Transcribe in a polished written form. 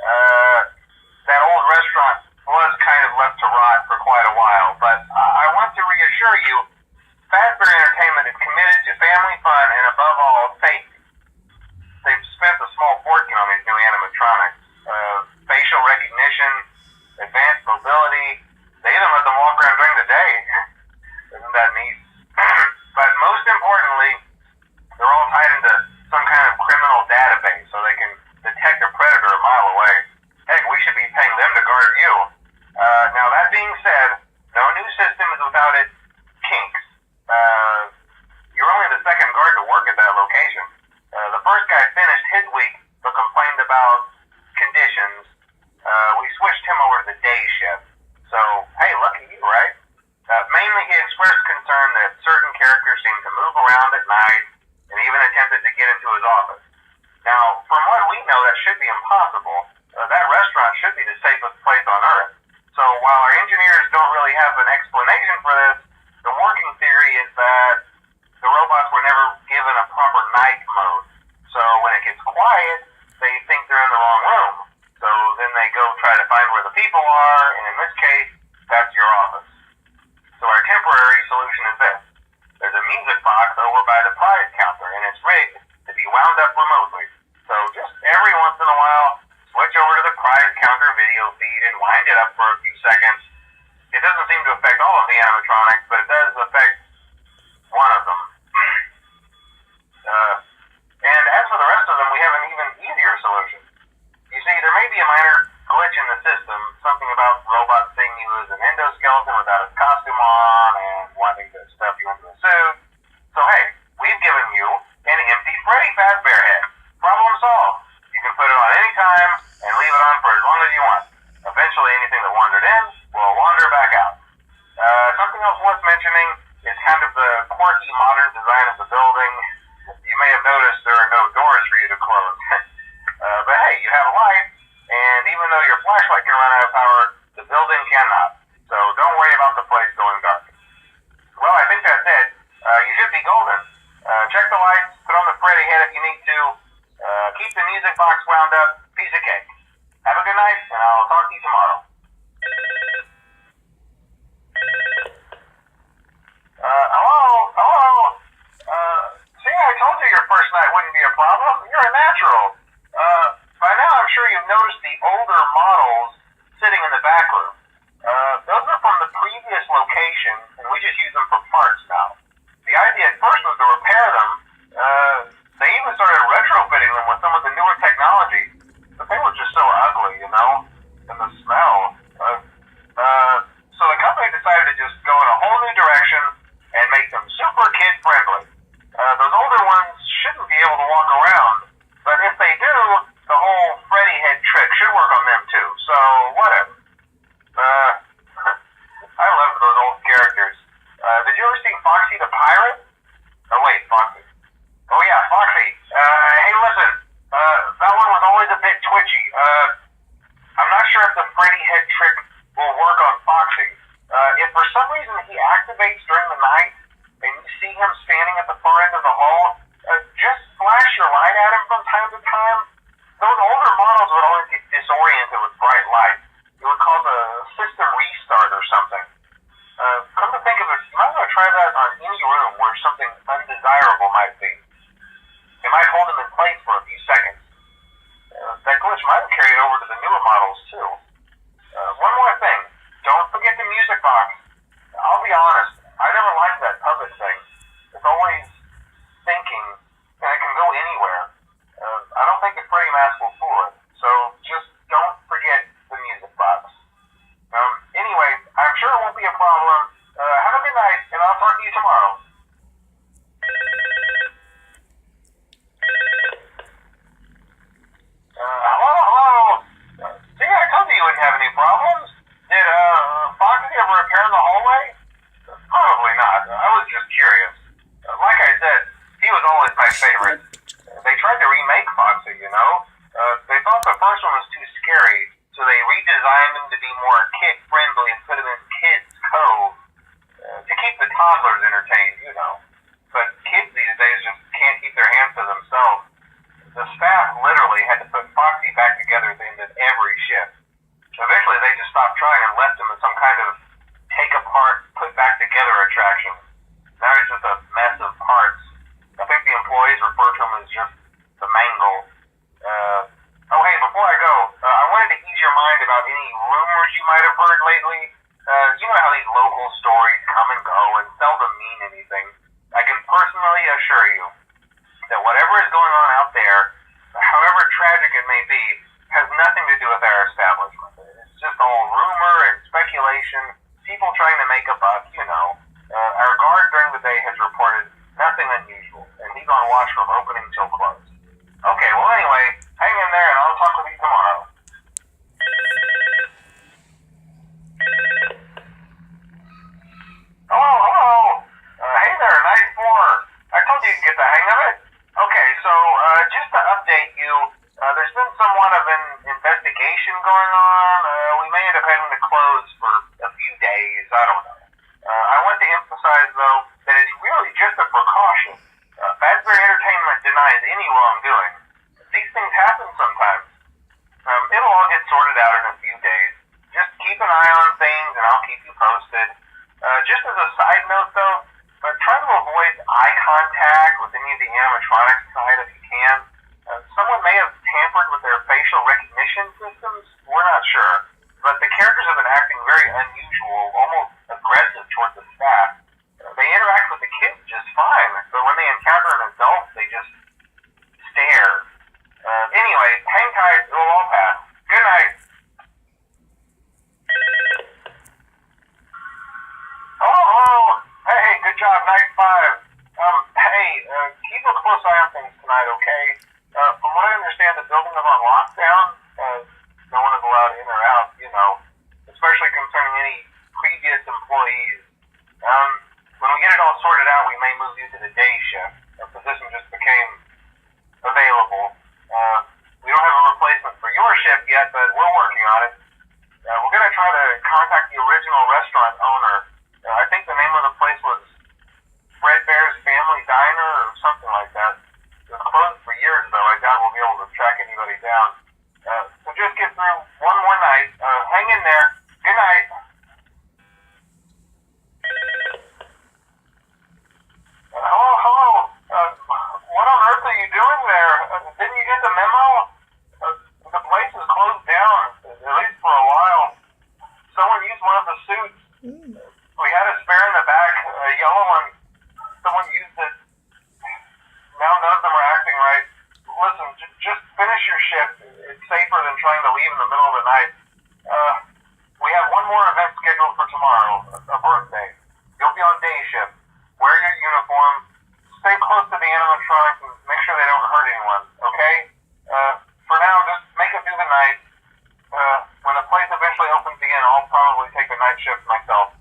uh, that old restaurant was kind of left to rot for quite a while, but I want to reassure you, Fazbear Entertainment is committed to family fun and above all, safety. They've spent a small fortune on these new animatronics. Facial recognition, advanced mobility, they even let them walk around during the day. Isn't that neat? But most importantly, they're all tied into some kind of criminal database so they can detect a predator a mile away. Heck, we should be paying them to guard you. Now that being said, no new system is without its kinks. You're only the second guard to work at that location. The first guy finished his week but complained about conditions. We switched him over to the day shift. So, hey, lucky you, right? Mainly he expressed concern that certain characters seemed to move around at night and even attempted to get into his office. Now, from what we know, that should be impossible. That restaurant should be the safest place on Earth. So while our engineers don't really have an explanation for this, the working theory is that the robots were never given a proper night mode. So when it gets quiet, they think they're in the wrong room. So then they go try to find where the people are, and in this case, that's your office. So our temporary solution is this. There's a music box over by the prize counter, and it's rigged to be wound up remotely. So just every once in a while, switch over to the prize counter video feed and wind it up for a few seconds. It doesn't seem to affect all of the animatronics, but it does affect one of them. And as for the rest of them, we have an even easier solution. You see, there may be a minor glitch in the system, something about robots seeing you as an endoskeleton without his costume on and wanting to stuff you into a suit. So hey, we've given you an empty Freddy Fazbear head. Problem solved. You can put it on any time and leave it on for as long as you want. Eventually anything that wandered in will wander back out. Something else worth mentioning is kind of the quirky modern design of the building. You may have noticed there are no doors for you to close. But hey, you have a light, and even though your flashlight can run out of power, the building cannot. So don't worry about the place going dark. Well, I think that's it. You should be golden. Check the lights, put on the Freddy head if you need to. Keep the music box wound up. Piece of cake. Have a good night, and I'll talk to you tomorrow. Hello? See, I told you your first night wouldn't be a problem. You're a natural. By now I'm sure you've noticed the older models sitting in the back room. Those are from the previous location, and we just use them for parts now. The idea at first was to repair them. They even started retrofitting them with some of the newer technology, but they were just so ugly, you know, and the smell. So the company decided to just go in a whole new direction and make them super kid-friendly. Those older ones shouldn't be able to walk around, but if they do, the whole Freddy head trick should work on them too, so whatever. I love those old characters. Did you ever see Foxy the Pirate? Oh wait, Foxy. Oh yeah, Foxy. Hey listen, that one was always a bit twitchy. I'm not sure if the Freddy head trick will work on Foxy. If for some reason he activates during the night, and you see him standing at the far end of the hall, just flash your light at him from time to time. Those older models would always get disoriented with bright light. It would cause a system restart or something. Come to think of it, you might want to try that on any room where something undesirable might be. It might hold him in place for a few seconds. That glitch might have carried over to the newer models too. One more thing, don't forget the music box. I'll be honest, I never liked that puppet thing. It's always thinking, and it can go anywhere. I don't think the Freddy mask will fool it, so just don't forget the music box. Anyway, I'm sure it won't be a problem. Have a good night, and I'll talk to you tomorrow. Hello? See, I told you wouldn't have any problems. Did Foxy ever appear in the hallway? Probably not. I was just curious. Like I said, he was always my favorite. They tried to remake Foxy, you know? They thought the first one was too scary, so they redesigned him to be more kid-friendly and put him in Kids Cove to keep the toddlers entertained, you know. But kids these days just can't keep their hands to themselves. The staff literally had to put Foxy back together at the have heard lately? You know how these local stories come and go and seldom mean anything. I can personally assure you that whatever is going on out there, however tragic it may be, has nothing to do with our establishment. It's just all rumor and speculation, people trying to make a buck, you know. Our guard during the day has reported nothing unusual, and he's on watch from opening till close. Okay, well anyway, hang in there and I'll talk with you tomorrow. Hello. Hey there, night 4. I told you you'd get the hang of it. Okay, so just to update you, there's been somewhat of an investigation going on. We may end up having to close for a few days. I don't know. I want to emphasize, though, that it's really just a precaution. Fazbear Entertainment denies any wrongdoing. These things happen sometimes. It'll all get sorted out in a few days. Just keep an eye on things, and I'll keep you posted. Just as a side note, though, try to avoid eye contact with any of the animatronics side if you can. Someone may have tampered with their facial recognition systems. We're not sure. But the characters have been acting very unusual, almost aggressive towards the staff. They interact with the kids just fine, but when they encounter an adult, they just stare. Anyway, hang tight. It will all pass. Good night. Oh, hey, good job, night 5. Hey, keep a close eye on things tonight, okay? From what I understand, the building is on lockdown. No one is allowed in or out, you know, especially concerning any previous employees. When we get it all sorted out, we may move you to the day shift. A position just became available. We don't have a replacement for your shift yet, but we're working on it. We're going to try to contact the original restaurant owner. I think the name of the place was Fredbear's Family Diner or something like that. It was closed for years, though. I doubt we'll be able to track anybody down. So just get through one more night. Hang in there. Good night. Hello. What on earth are you doing there? Didn't you get the memo? The place is closed down, at least for a while. Someone used one of the suits. We had a spare in the back, a yellow one. Someone used it. Now none of them are acting right. Listen, just finish your shift. It's safer than trying to leave in the middle of the night. We have one more event scheduled for tomorrow, a birthday. You'll be on day shift. Wear your uniform. Stay close to the animatronics and make sure they don't hurt anyone, okay? For now, just make it through the night. When the place eventually opens again, I'll probably take a night shift myself.